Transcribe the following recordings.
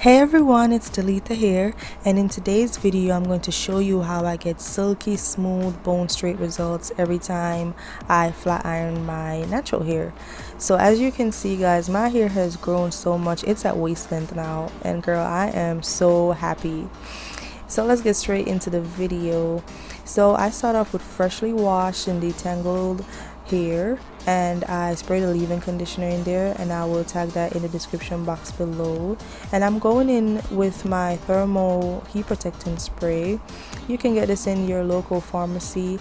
Hey everyone, it's Delita here, and in today's video I'm going to show you how I get silky, smooth, bone straight results every time I flat iron my natural hair. So as you can see guys, my hair has grown so much, it's at waist length now, and girl, I am so happy. So let's get straight into the video. So I start off with freshly washed and detangled hair, and I sprayed a leave-in conditioner in there, and I will tag that in the description box below. And I'm going in with my thermal heat protectant spray. You can get this in your local pharmacy.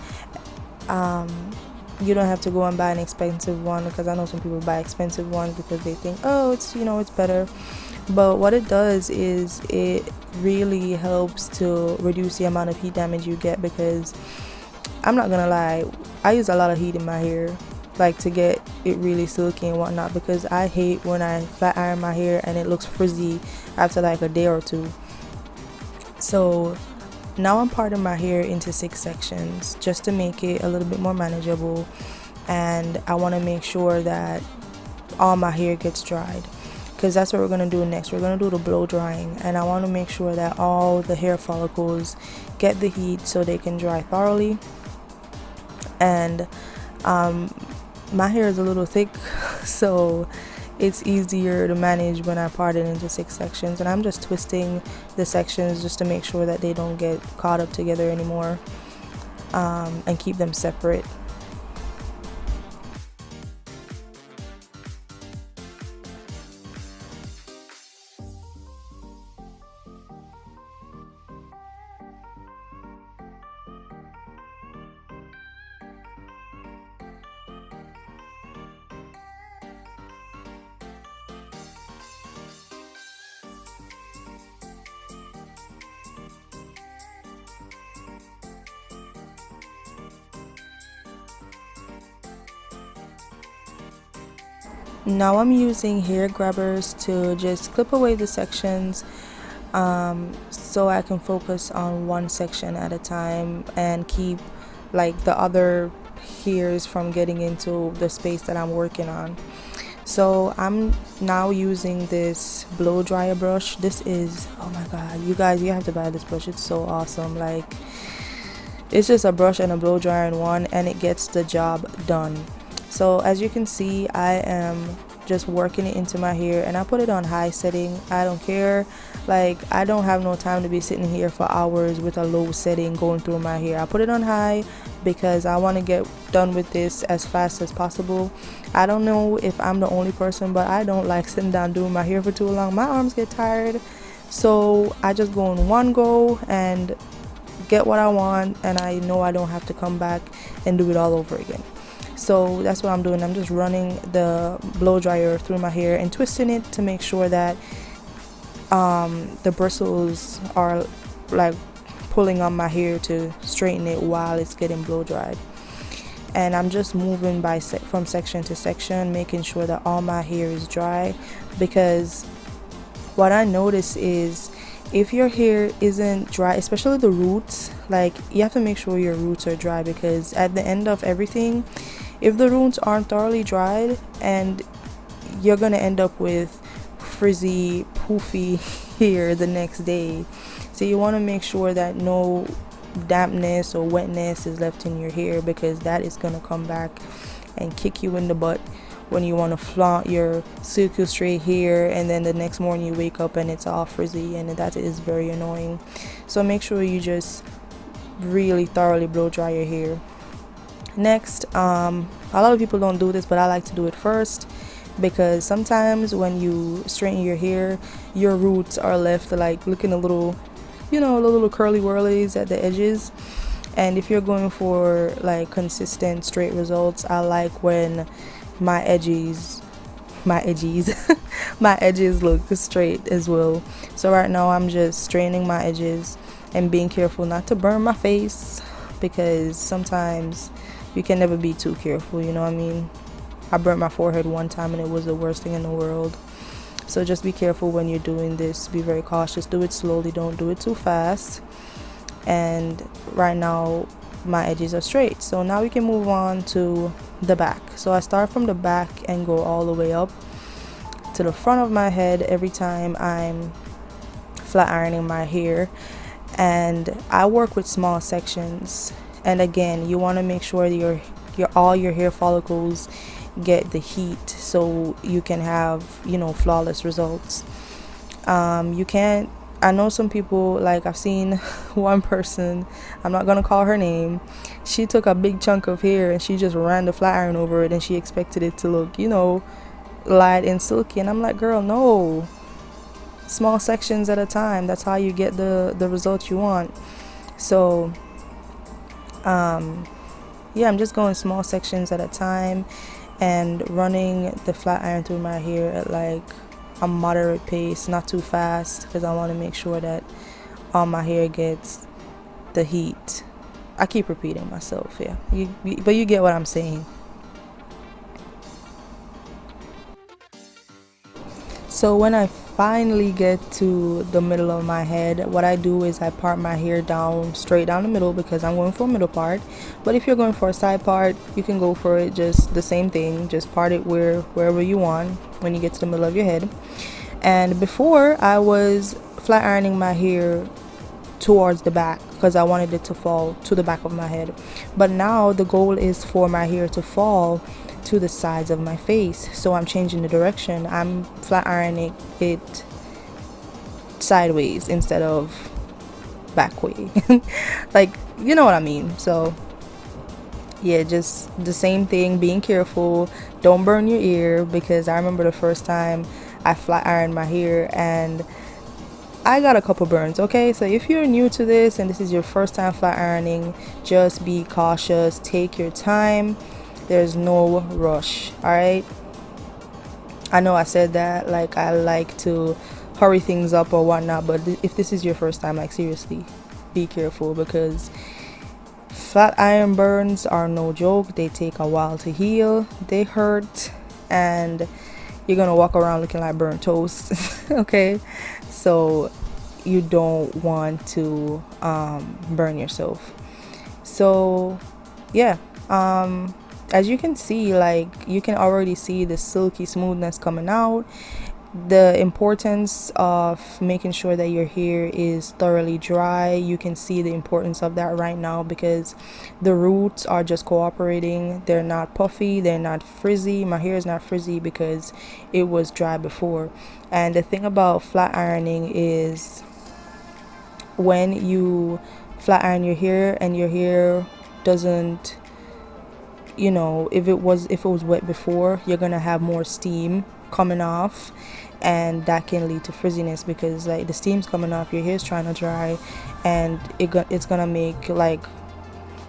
You don't have to go and buy an expensive one, because I know some people buy expensive ones because they think, oh, it's it's better. But what it does is it really helps to reduce the amount of heat damage you get, because I'm not gonna lie, I use a lot of heat in my hair, like to get it really silky and whatnot, because I hate when I flat iron my hair and it looks frizzy after like a day or two. So now I'm parting my hair into 6 sections just to make it a little bit more manageable, and I want to make sure that all my hair gets dried, because that's what we're going to do next. We're going to do the blow drying, and I want to make sure that all the hair follicles get the heat so they can dry thoroughly. And my hair is a little thick, so it's easier to manage when I part it into 6 sections, and I'm just twisting the sections just to make sure that they don't get caught up together anymore, and keep them separate. Now I'm using hair grabbers to just clip away the sections, so I can focus on one section at a time and keep like the other hairs from getting into the space that I'm working on. So I'm now using this blow dryer brush. This is, oh my god, you guys, you have to buy this brush. It's so awesome. Like, it's just a brush and a blow dryer in one, and it gets the job done. So as you can see, I am just working it into my hair, and I put it on high setting. I don't care, like I don't have no time to be sitting here for hours with a low setting going through my hair. I put it on high because I want to get done with this as fast as possible. I don't know if I'm the only person, but I don't like sitting down doing my hair for too long. My arms get tired, so I just go in one go and get what I want, and I know I don't have to come back and do it all over again. So that's what I'm doing. I'm just running the blow dryer through my hair and twisting it to make sure that the bristles are like pulling on my hair to straighten it while it's getting blow dried. And I'm just moving from section to section, making sure that all my hair is dry, because what I notice is if your hair isn't dry, especially the roots, like you have to make sure your roots are dry, because at the end of everything, if the roots aren't thoroughly dried, and you're gonna end up with frizzy, poofy hair the next day. So you want to make sure that no dampness or wetness is left in your hair, because that is gonna come back and kick you in the butt when you want to flaunt your silky straight hair, and then the next morning you wake up and it's all frizzy, and that is very annoying. So make sure you just really thoroughly blow dry your hair. Next, a lot of people don't do this, but I like to do it first, because sometimes when you straighten your hair, your roots are left like looking a little, little curly whirlies at the edges. And if you're going for like consistent straight results, I like when my edges my edges look straight as well. So right now I'm just straightening my edges and being careful not to burn my face, because sometimes you can never be too careful, you know what I mean? I burnt my forehead one time and it was the worst thing in the world. So just be careful when you're doing this. Be very cautious. Do it slowly, don't do it too fast. And right now my edges are straight, so now we can move on to the back. So I start from the back and go all the way up to the front of my head every time I'm flat ironing my hair, and I work with small sections. And again, you want to make sure your all your hair follicles get the heat so you can have, you know, flawless results. You can't, I know some people, like I've seen one person, I'm not gonna call her name, she took a big chunk of hair and she just ran the flat iron over it and she expected it to look, you know, light and silky. And I'm like, girl, no, small sections at a time. That's how you get the results you want. So yeah, I'm just going small sections at a time and running the flat iron through my hair at like a moderate pace, not too fast, because I want to make sure that all my hair gets the heat. I keep repeating myself, yeah, but you get what I'm saying. So when I finally get to the middle of my head, what I do is I part my hair down, straight down the middle, because I'm going for a middle part. But if you're going for a side part, you can go for it just the same thing. Just part it wherever you want when you get to the middle of your head. And before, I was flat ironing my hair towards the back because I wanted it to fall to the back of my head. But now the goal is for my hair to fall to the sides of my face, so I'm changing the direction. I'm flat ironing it sideways instead of back way. Like, you know what I mean. So yeah, just the same thing, being careful, don't burn your ear, because I remember the first time I flat ironed my hair and I got a couple burns. Okay, so if you're new to this and this is your first time flat ironing, just be cautious, take your time. There's no rush. All right, I know I said that like I like to hurry things up or whatnot, but if this is your first time, like seriously, be careful, because flat iron burns are no joke. They take a while to heal, they hurt, and you're gonna walk around looking like burnt toast. Okay, so you don't want to burn yourself. So yeah, as you can see, like you can already see the silky smoothness coming out. The importance of making sure that your hair is thoroughly dry, you can see the importance of that right now, because the roots are just cooperating. They're not puffy, they're not frizzy. My hair is not frizzy because it was dry before. And the thing about flat ironing is when you flat iron your hair and your hair doesn't, you know, if it was wet before, you're gonna have more steam coming off, and that can lead to frizziness, because like the steam's coming off, your hair's trying to dry, and it's gonna make like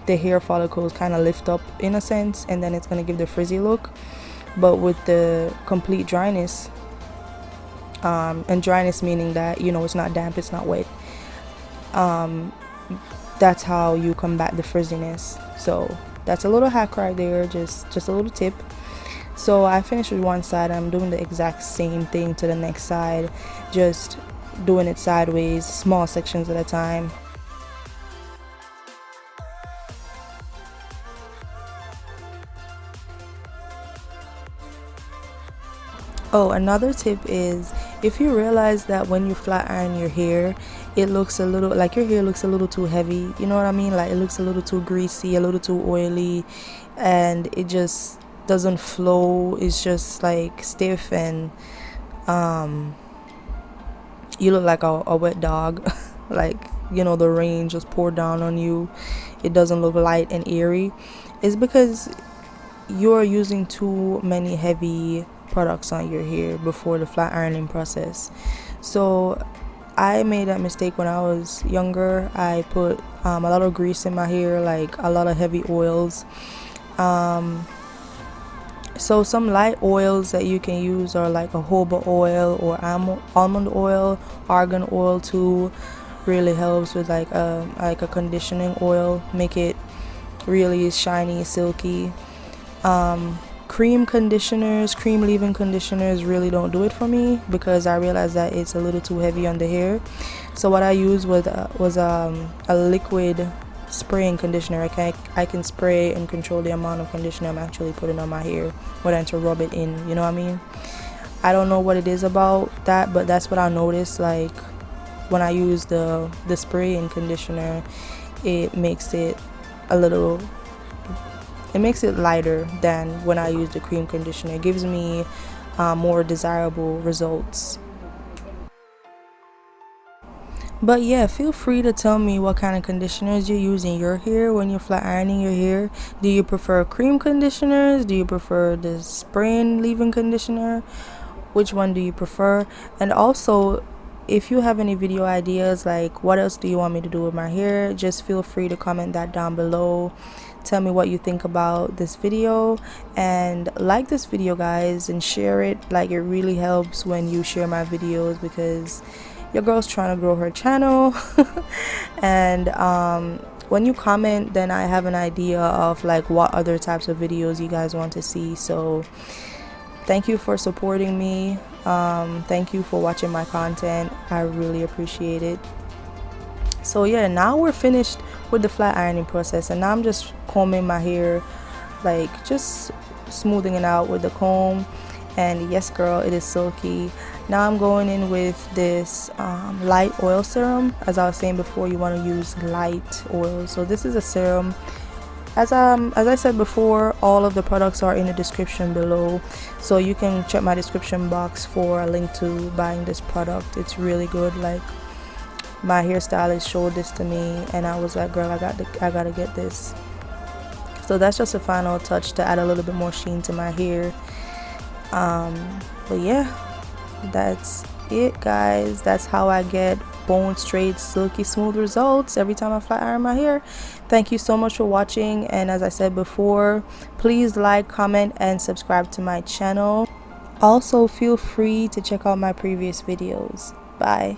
the hair follicles kind of lift up in a sense, and then it's gonna give the frizzy look. But with the complete dryness, and dryness meaning that, you know, it's not damp, it's not wet, that's how you combat the frizziness. So that's a little hack right there, just a little tip. So I finished with one side, I'm doing the exact same thing to the next side, just doing it sideways, small sections at a time. Oh, another tip is, if you realize that when you flat iron your hair, it looks a little like your hair looks a little too heavy, you know what I mean? Like it looks a little too greasy, a little too oily, and it just doesn't flow. It's just like stiff, and you look like a wet dog. Like, you know, the rain just poured down on you. It doesn't look light and airy. It's because you're using too many heavy products on your hair before the flat ironing process. So I made that mistake when I was younger. I put a lot of grease in my hair, like a lot of heavy oils. So some light oils that you can use are like a jojoba oil or almond oil. Argan oil too really helps with like a conditioning oil, make it really shiny, silky. Cream conditioners, cream leave-in conditioners really don't do it for me, because I realized that it's a little too heavy on the hair. So what I used was a liquid spraying conditioner. I can spray and control the amount of conditioner I'm actually putting on my hair without to rub it in, you know what I mean? I don't know what it is about that, but that's what I noticed. Like when I use the spray and conditioner, it makes it a little, it makes it lighter than when I use the cream conditioner. It gives me more desirable results. But yeah, feel free to tell me what kind of conditioners you use in your hair when you're flat ironing your hair. Do you prefer cream conditioners? Do you prefer the spray and leave-in conditioner? Which one do you prefer? And also, if you have any video ideas, like what else do you want me to do with my hair, just feel free to comment that down below. Tell me what you think about this video, and like this video, guys, and share it. Like, it really helps when you share my videos, because your girl's trying to grow her channel. And when you comment, then I have an idea of like what other types of videos you guys want to see. So thank you for supporting me. Thank you for watching my content. I really appreciate it. So yeah, now we're finished with the flat ironing process, and now I'm just combing my hair, like just smoothing it out with the comb. And yes, girl, it is silky. Now I'm going in with this light oil serum. As I was saying before, you want to use light oil. So this is a serum. As I said before, all of the products are in the description below, so you can check my description box for a link to buying this product. It's really good. Like, my hairstylist showed this to me, and I was like, girl, I gotta get this. So that's just a final touch to add a little bit more sheen to my hair. But yeah, that's it, guys. That's how I get bone straight, silky smooth results every time I flat iron my hair. Thank you so much for watching, and as I said before, please like, comment, and subscribe to my channel. Also, feel free to check out my previous videos. Bye.